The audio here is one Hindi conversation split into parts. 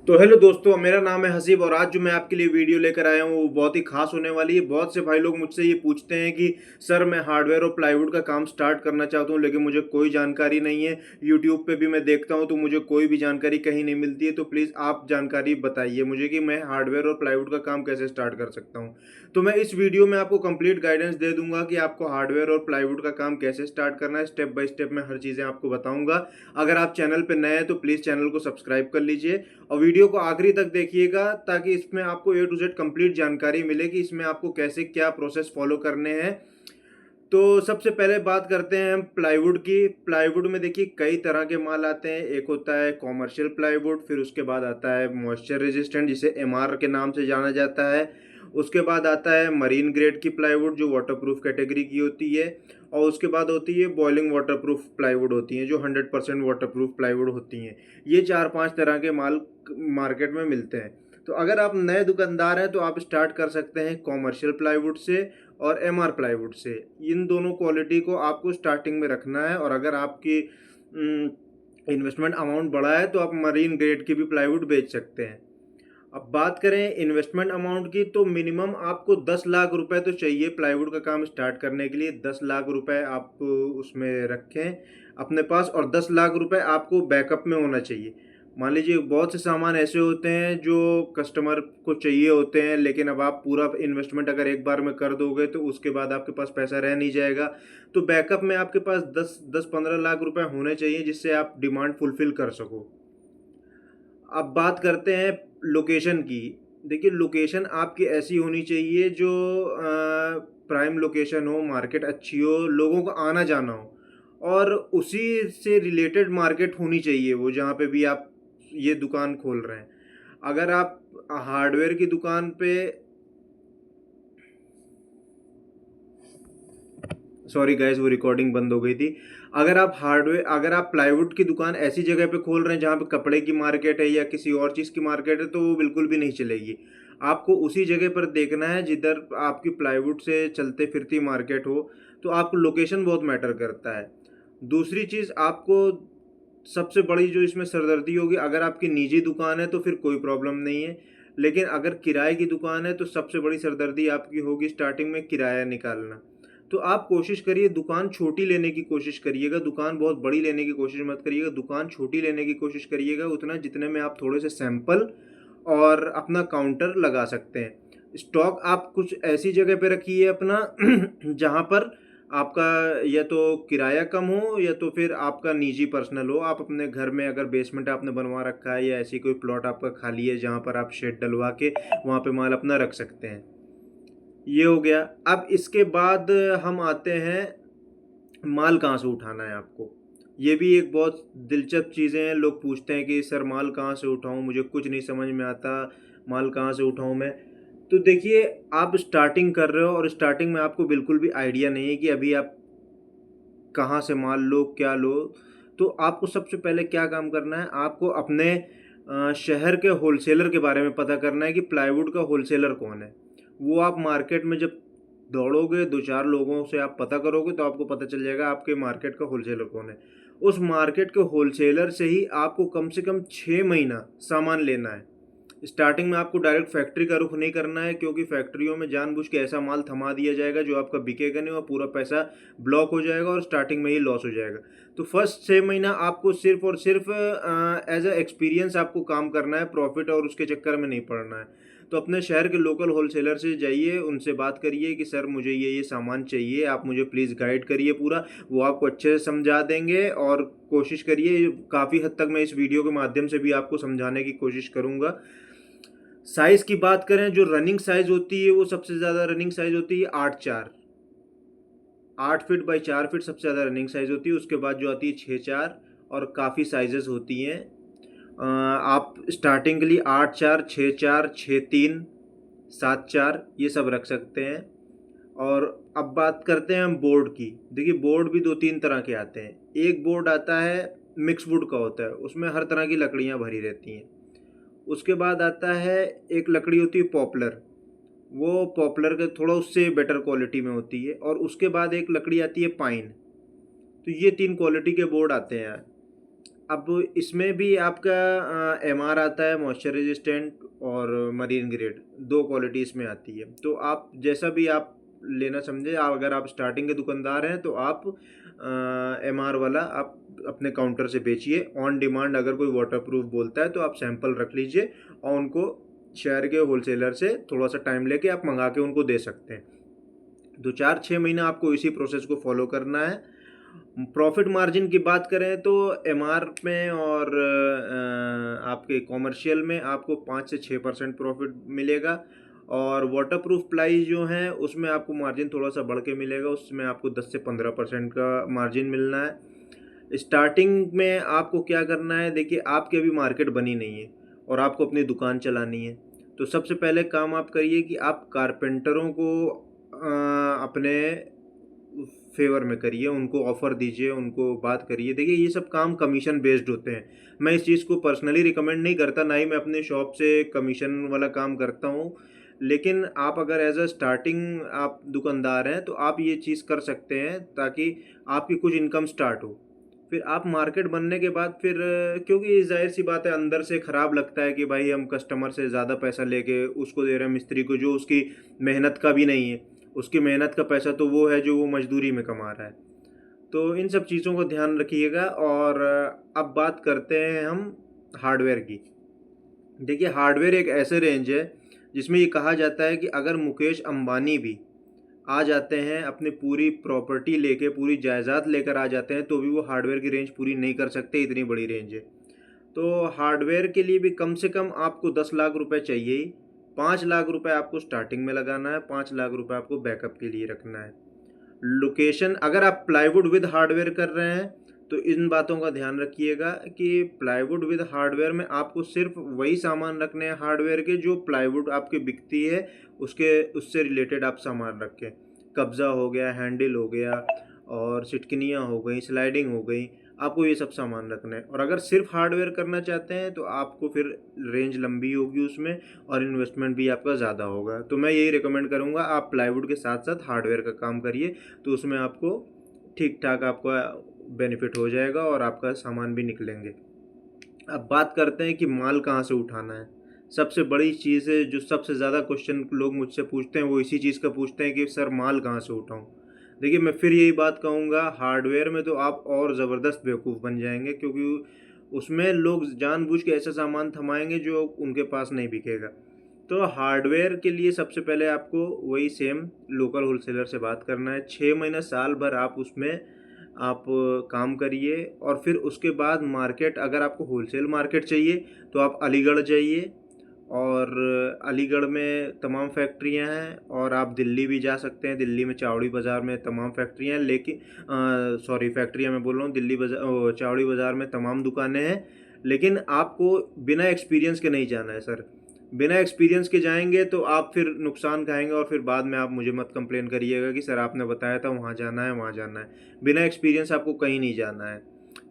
तो हेलो दोस्तों, मेरा नाम है हसीब और आज जो मैं आपके लिए वीडियो लेकर आया हूँ वो बहुत ही खास होने वाली है। बहुत से भाई लोग मुझसे ये पूछते हैं कि सर मैं हार्डवेयर और प्लाईवुड का काम स्टार्ट करना चाहता हूँ लेकिन मुझे कोई जानकारी नहीं है। यूट्यूब पे भी मैं देखता हूँ तो मुझे कोई भी जानकारी कहीं नहीं मिलती है। तो प्लीज़ आप जानकारी बताइए मुझे कि मैं हार्डवेयर और प्लाईवुड का काम कैसे स्टार्ट कर सकता हूँ। तो मैं इस वीडियो में आपको कंप्लीट गाइडेंस दे दूंगा कि आपको हार्डवेयर और प्लाईवुड का काम कैसे स्टार्ट करना है। स्टेप बाय स्टेप मैं हर चीज़ें आपको बताऊंगा। अगर आप चैनल पर नए हैं तो प्लीज़ चैनल को सब्सक्राइब कर लीजिए और वीडियो को आखिरी तक देखिएगा ताकि इसमें आपको ए टू जेड कंप्लीट जानकारी मिले कि इसमें आपको कैसे क्या प्रोसेस फॉलो करने हैं। तो सबसे पहले बात करते हैं हम प्लाईवुड की। प्लाईवुड में देखिए कई तरह के माल आते हैं। एक होता है कॉमर्शियल प्लाईवुड, फिर उसके बाद आता है मॉइस्चर रेजिस्टेंट जिसे एमआर के नाम से जाना जाता है। उसके बाद आता है मरीन ग्रेड की प्लाईवुड जो वाटरप्रूफ कैटेगरी की होती है। और उसके बाद होती है बॉइलिंग वाटरप्रूफ प्लाईवुड होती हैं जो 100% वाटरप्रूफ प्लाईवुड होती हैं। ये 4-5 तरह के माल मार्केट में मिलते हैं। तो अगर आप नए दुकानदार हैं तो आप स्टार्ट कर सकते हैं कॉमर्शियल प्लाईवुड से और एमआर प्लाईवुड से। इन दोनों क्वालिटी को आपको स्टार्टिंग में रखना है और अगर आपकी इन्वेस्टमेंट अमाउंट बड़ा है तो आप मरीन ग्रेड की भी प्लाईवुड बेच सकते हैं। अब बात करें इन्वेस्टमेंट अमाउंट की तो मिनिमम आपको 10 लाख रुपए तो चाहिए प्लाईवुड का काम स्टार्ट करने के लिए। 10 लाख रुपए आप उसमें रखें अपने पास और 10 लाख रुपए आपको बैकअप में होना चाहिए। मान लीजिए बहुत से सामान ऐसे होते हैं जो कस्टमर को चाहिए होते हैं लेकिन अब आप पूरा इन्वेस्टमेंट अगर एक बार में कर दोगे तो उसके बाद आपके पास पैसा रह नहीं जाएगा। तो बैकअप में आपके पास 10-15 लाख रुपए होने चाहिए जिससे आप डिमांड फुलफिल कर सको। अब बात करते हैं लोकेशन की। देखिए लोकेशन आपकी ऐसी होनी चाहिए जो प्राइम लोकेशन हो, मार्केट अच्छी हो, लोगों को आना जाना हो और उसी से रिलेटेड मार्केट होनी चाहिए वो जहाँ पे भी आप ये दुकान खोल रहे हैं। अगर आप हार्डवेयर की दुकान पे सॉरी गाइस वो रिकॉर्डिंग बंद हो गई थी। अगर आप प्लाईवुड की दुकान ऐसी जगह पे खोल रहे हैं जहाँ पे कपड़े की मार्केट है या किसी और चीज़ की मार्केट है तो वो बिल्कुल भी नहीं चलेगी। आपको उसी जगह पर देखना है जिधर आपकी प्लाईवुड से चलते फिरती मार्केट हो। तो आपको लोकेशन बहुत मैटर करता है। दूसरी चीज़ आपको सबसे बड़ी जो इसमें सरदर्दी होगी, अगर आपकी निजी दुकान है तो फिर कोई प्रॉब्लम नहीं है लेकिन अगर किराए की दुकान है तो सबसे बड़ी सरदर्दी आपकी होगी स्टार्टिंग में किराया निकालना। तो आप कोशिश करिए दुकान छोटी लेने की कोशिश करिएगा, दुकान बहुत बड़ी लेने की कोशिश मत करिएगा। दुकान छोटी लेने की कोशिश करिएगा उतना जितने में आप थोड़े से सैंपल और अपना काउंटर लगा सकते हैं। स्टॉक आप कुछ ऐसी जगह पे रखिए अपना जहाँ पर आपका या तो किराया कम हो या तो फिर आपका निजी पर्सनल हो। आप अपने घर में अगर बेसमेंट आपने बनवा रखा है या ऐसी कोई प्लॉट आपका खाली है जहाँ पर आप शेड डलवा के वहाँ पे माल अपना रख सकते हैं। ये हो गया। अब इसके बाद हम आते हैं माल कहाँ से उठाना है आपको। ये भी एक बहुत दिलचस्प चीज़ें हैं। लोग पूछते हैं कि सर माल कहाँ से उठाऊँ, मुझे कुछ नहीं समझ में आता, माल कहाँ से उठाऊँ मैं। तो देखिए आप स्टार्टिंग कर रहे हो और स्टार्टिंग में आपको बिल्कुल भी आइडिया नहीं है कि अभी आप कहाँ से माल लो क्या लो। तो आपको सबसे पहले क्या काम करना है, आपको अपने शहर के होलसेलर के बारे में पता करना है कि प्लाईवुड का होलसेलर कौन है। वो आप मार्केट में जब दौड़ोगे 2-4 लोगों से आप पता करोगे तो आपको पता चल जाएगा आपके मार्केट का होलसेलर कौन है। उस मार्केट के होलसेलर से ही आपको कम से कम 6 महीना सामान लेना है। स्टार्टिंग में आपको डायरेक्ट फैक्ट्री का रुख नहीं करना है क्योंकि फैक्ट्रियों में जानबूझ के ऐसा माल थमा दिया जाएगा जो आपका बिकेगा नहीं और पूरा पैसा ब्लॉक हो जाएगा और स्टार्टिंग में ही लॉस हो जाएगा। तो फर्स्ट 6 महीना आपको सिर्फ और सिर्फ एज अ एक्सपीरियंस आपको काम करना है, प्रॉफिट और उसके चक्कर में नहीं पड़ना है। तो अपने शहर के लोकल होलसेलर से जाइए, उनसे बात करिए कि सर मुझे ये सामान चाहिए, आप मुझे प्लीज़ गाइड करिए पूरा। वो आपको अच्छे से समझा देंगे और कोशिश करिए, काफ़ी हद तक मैं इस वीडियो के माध्यम से भी आपको समझाने की कोशिश करूँगा। साइज़ की बात करें, जो रनिंग साइज़ होती है वो सबसे ज़्यादा रनिंग साइज़ होती है 8-4। 8 फीट बाई 4 फीट सबसे ज़्यादा रनिंग साइज़ होती है। उसके बाद जो आती है 6-4 और काफ़ी साइजेस होती हैं। आप स्टार्टिंग के लिए 8-4, 6-4, 6-3, 7-4 ये सब रख सकते हैं। और अब बात करते हैं हम बोर्ड की। देखिए बोर्ड भी 2-3 तरह के आते हैं। एक बोर्ड आता है मिक्स वुड का होता है, उसमें हर तरह की लकड़ियाँ भरी रहती हैं। उसके बाद आता है एक लकड़ी होती है पॉपुलर, वो पॉपुलर के थोड़ा उससे बेटर क्वालिटी में होती है। और उसके बाद एक लकड़ी आती है पाइन। तो ये 3 क्वालिटी के बोर्ड आते हैं। अब इसमें भी आपका एमआर आता है, मॉइस्चर रेजिस्टेंट और मरीन ग्रेड, 2 क्वालिटी इसमें आती है। तो आप जैसा भी आप लेना समझे, अगर आप स्टार्टिंग के दुकानदार हैं तो आप एमआर वाला आप अपने काउंटर से बेचिए। ऑन डिमांड अगर कोई वाटरप्रूफ बोलता है तो आप सैंपल रख लीजिए और उनको शहर के होलसेलर से थोड़ा सा टाइम लेके आप मंगा के उनको दे सकते हैं। 2-4-6 महीना आपको इसी प्रोसेस को फॉलो करना है। प्रॉफिट मार्जिन की बात करें तो एमआर में और आपके कॉमर्शियल में आपको 5 से 6% प्रॉफिट मिलेगा, और वाटरप्रूफ प्लाई जो है उसमें आपको मार्जिन थोड़ा सा बढ़ के मिलेगा, उसमें आपको 10 से 15% का मार्जिन मिलना है। स्टार्टिंग में आपको क्या करना है, देखिए आपकी अभी मार्केट बनी नहीं है और आपको अपनी दुकान चलानी है, तो सबसे पहले काम आप करिए कि आप कारपेंटरों को अपने फेवर में करिए, उनको ऑफ़र दीजिए, उनको बात करिए। देखिए ये सब काम कमीशन बेस्ड होते हैं। मैं इस चीज़ को पर्सनली रिकमेंड नहीं करता, ना ही मैं अपने शॉप से कमीशन वाला काम करता हूँ। लेकिन आप अगर एज़ अ स्टार्टिंग आप दुकानदार हैं तो आप ये चीज़ कर सकते हैं ताकि आपकी कुछ इनकम स्टार्ट हो। फिर आप मार्केट बनने के बाद फिर क्योंकि ज़ाहिर-सी बात है, अंदर से ख़राब लगता है कि भाई हम कस्टमर से ज़्यादा पैसा लेके उसको दे रहे हैं, मिस्त्री को, जो उसकी मेहनत का भी नहीं है। उसकी मेहनत का पैसा तो वो है जो वो मज़दूरी में कमा रहा है। तो इन सब चीज़ों को ध्यान रखिएगा। और अब बात करते हैं हम हार्डवेयर की। देखिए हार्डवेयर एक ऐसे रेंज है जिसमें ये कहा जाता है कि अगर मुकेश अंबानी भी आ जाते हैं, अपनी पूरी प्रॉपर्टी लेके, पूरी जायदाद लेकर आ जाते हैं, तो भी वो हार्डवेयर की रेंज पूरी नहीं कर सकते, इतनी बड़ी रेंज है। तो हार्डवेयर के लिए भी कम से कम आपको 10 लाख रुपए चाहिए ही। 5 लाख रुपए आपको स्टार्टिंग में लगाना है, 5 लाख रुपए आपको बैकअप के लिए रखना है। लोकेशन, अगर आप प्लाईवुड विद हार्डवेयर कर रहे हैं तो इन बातों का ध्यान रखिएगा कि प्लाईवुड विद हार्डवेयर में आपको सिर्फ वही सामान रखने हैं हार्डवेयर के जो प्लाईवुड आपकी बिकती है, उससे रिलेटेड आप सामान रखें। कब्जा हो गया, हैंडल हो गया, और सिटकनियाँ हो गई, स्लाइडिंग हो गई, आपको ये सब सामान रखना है। और अगर सिर्फ हार्डवेयर करना चाहते हैं तो आपको फिर रेंज लंबी होगी उसमें, और इन्वेस्टमेंट भी आपका ज़्यादा होगा। तो मैं यही रिकमेंड करूँगा, आप प्लाईवुड के साथ साथ हार्डवेयर का काम करिए, तो उसमें आपको ठीक ठाक आपका बेनिफिट हो जाएगा और आपका सामान भी निकलेंगे। अब बात करते हैं कि माल कहाँ से उठाना है। सबसे बड़ी चीज़ है, जो सबसे ज़्यादा क्वेश्चन लोग मुझसे पूछते हैं वो इसी चीज़ का पूछते हैं कि सर माल कहाँ से उठाऊँ। देखिए मैं फिर यही बात कहूँगा, हार्डवेयर में तो आप और ज़बरदस्त बेवकूफ़ बन जाएंगे, क्योंकि उसमें लोग जानबूझ के ऐसा सामान थमाएंगे जो उनके पास नहीं बिकेगा। तो हार्डवेयर के लिए सबसे पहले आपको वही सेम लोकल होलसेलर से बात करना है। 6 महीना साल भर आप उसमें आप काम करिए, और फिर उसके बाद मार्केट, अगर आपको होलसेल मार्केट चाहिए तो आप अलीगढ़ जाइए, और अलीगढ़ में तमाम फैक्ट्रियां हैं, और आप दिल्ली भी जा सकते हैं। दिल्ली में चावड़ी बाज़ार में तमाम फैक्ट्रियां हैं, लेकिन सॉरी फैक्ट्रियां मैं बोल रहा हूँ, दिल्ली बाज़ार चावड़ी बाज़ार में तमाम दुकानें हैं। लेकिन आपको बिना एक्सपीरियंस के नहीं जाना है सर। बिना एक्सपीरियंस के जाएंगे तो आप फिर नुकसान खाएंगे, और फिर बाद में आप मुझे मत कंप्लेन करिएगा कि सर आपने बताया था वहाँ जाना है, वहाँ जाना है। बिना एक्सपीरियंस आपको कहीं नहीं जाना है,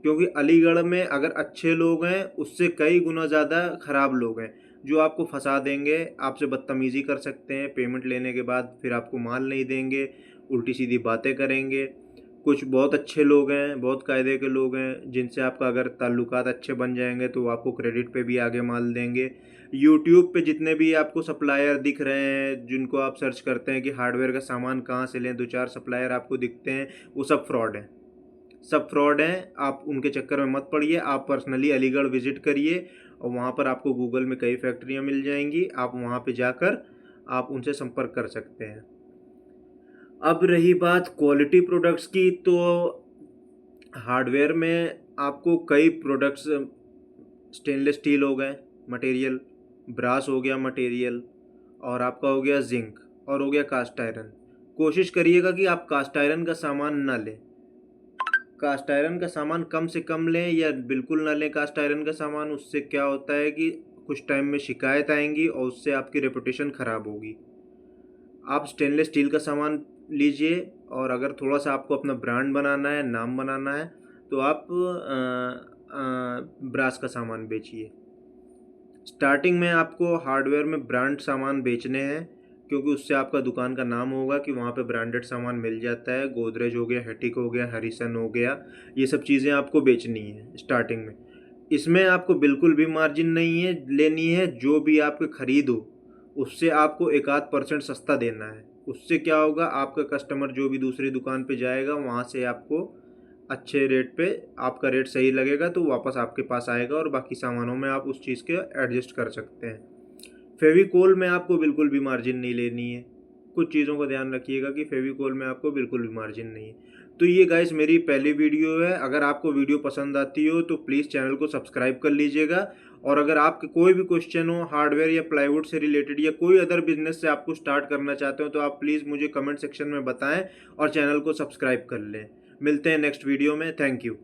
क्योंकि अलीगढ़ में अगर अच्छे लोग हैं, उससे कई गुना ज़्यादा ख़राब लोग हैं जो आपको फंसा देंगे, आपसे बदतमीज़ी कर सकते हैं, पेमेंट लेने के बाद फिर आपको माल नहीं देंगे, उल्टी सीधी बातें करेंगे। कुछ बहुत अच्छे लोग हैं, बहुत कायदे के लोग हैं, जिनसे आपका अगर ताल्लुकात अच्छे बन जाएंगे तो आपको क्रेडिट पे भी आगे माल देंगे। यूट्यूब पे जितने भी आपको सप्लायर दिख रहे हैं, जिनको आप सर्च करते हैं कि हार्डवेयर का सामान कहाँ से लें, 2-4 सप्लायर आपको दिखते हैं, वो सब फ्रॉड हैं। सब फ्रॉड हैं, आप उनके चक्कर में मत पड़िए। आप पर्सनली अलीगढ़ विज़िट करिए, और वहाँ पर आपको गूगल में कई फैक्ट्रियाँ मिल जाएंगी, आप वहाँ पे जाकर आप उनसे संपर्क कर सकते हैं। अब रही बात क्वालिटी प्रोडक्ट्स की, तो हार्डवेयर में आपको कई प्रोडक्ट्स, स्टेनलेस स्टील हो गए मटेरियल, ब्रास हो गया मटेरियल, और आपका हो गया जिंक, और हो गया कास्ट आयरन। कोशिश करिएगा कि आप कास्ट आयरन का सामान ना लें। कास्ट आयरन का सामान कम से कम लें, या बिल्कुल ना लें कास्ट आयरन का सामान। उससे क्या होता है कि कुछ टाइम में शिकायत आएंगी और उससे आपकी रेपुटेशन ख़राब होगी। आप स्टेनलेस स्टील का सामान लीजिए, और अगर थोड़ा सा आपको अपना ब्रांड बनाना है, नाम बनाना है, तो आप ब्रास का सामान बेचिए। स्टार्टिंग में आपको हार्डवेयर में ब्रांड सामान बेचने हैं, क्योंकि उससे आपका दुकान का नाम होगा कि वहाँ पे ब्रांडेड सामान मिल जाता है। गोदरेज हो गया, हेटिक हो गया, हरिसन हो गया, ये सब चीज़ें आपको बेचनी है स्टार्टिंग में। इसमें आपको बिल्कुल भी मार्जिन नहीं है लेनी है, जो भी आपके खरीद हो उससे आपको 1-8% सस्ता देना है। उससे क्या होगा, आपका कस्टमर जो भी दूसरी दुकान पे जाएगा वहाँ से आपको अच्छे रेट पे, आपका रेट सही लगेगा तो वापस आपके पास आएगा और बाकी सामानों में आप उस चीज़ के एडजस्ट कर सकते हैं। फेविकोल में आपको बिल्कुल भी मार्जिन नहीं लेनी है। कुछ चीज़ों का ध्यान रखिएगा कि फेविकोल में आपको बिल्कुल भी मार्जिन नहीं है। तो ये गाइस मेरी पहली वीडियो है। अगर आपको वीडियो पसंद आती हो तो प्लीज़ चैनल को सब्सक्राइब कर लीजिएगा। और अगर आपके कोई भी क्वेश्चन हो हार्डवेयर या प्लाईवुड से रिलेटेड या कोई अदर बिजनेस से आपको स्टार्ट करना चाहते हो तो आप प्लीज़ मुझे कमेंट सेक्शन में बताएं और चैनल को सब्सक्राइब कर लें। मिलते हैं नेक्स्ट वीडियो में। Thank you.